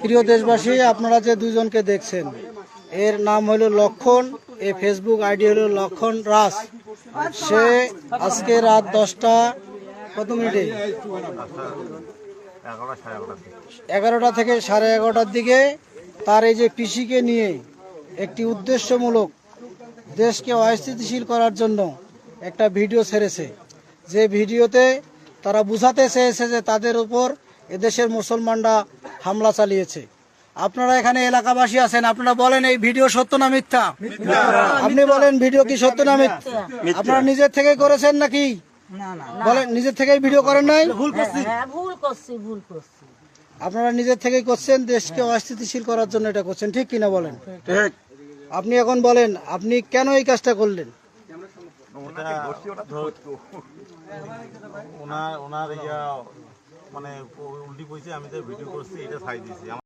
প্রিয় দেশবাসী, আপনারা যে দুজনকে দেখছেন এর নাম হলো লক্ষণ, এই ফেসবুক আইডি হলো লক্ষণ রাজ। সে আজকে রাত 10টা কত মিনিটে 11টা থেকে 11:30টার দিকে তার এই যে পিসিকে নিয়ে একটি উদ্দেশ্যমূলক দেশকে অস্থিতিশীল করার জন্য একটা ভিডিও ছেড়েছে। যে ভিডিওতে তারা বুঝাতে চেয়েছে যে তাদের উপর এদেশের মুসলমানরা হামলা চালিয়েছে। আপনারা এখানে এলাকাবাসী আছেন, আপনারা বলেন এই ভিডিও সত্য না মিথ্যা? আপনি বলেন ভিডিও কি সত্য না মিথ্যা? আপনারা নিজের থেকে করেছেন নাকি? বলেন নিজের থেকেই ভিডিও করেন নাই? আপনারা নিজের থেকেই করছেন, দেশকে অস্থিতিশীল করার জন্য এটা করছেন, ঠিক কিনা বলেন? আপনি এখন বলেন আপনি কেন এই কাজটা করলেন? ওনার মানে উল্টি কইছে, আমি তো ভিডিও করছি, এটা ছাই দিছি।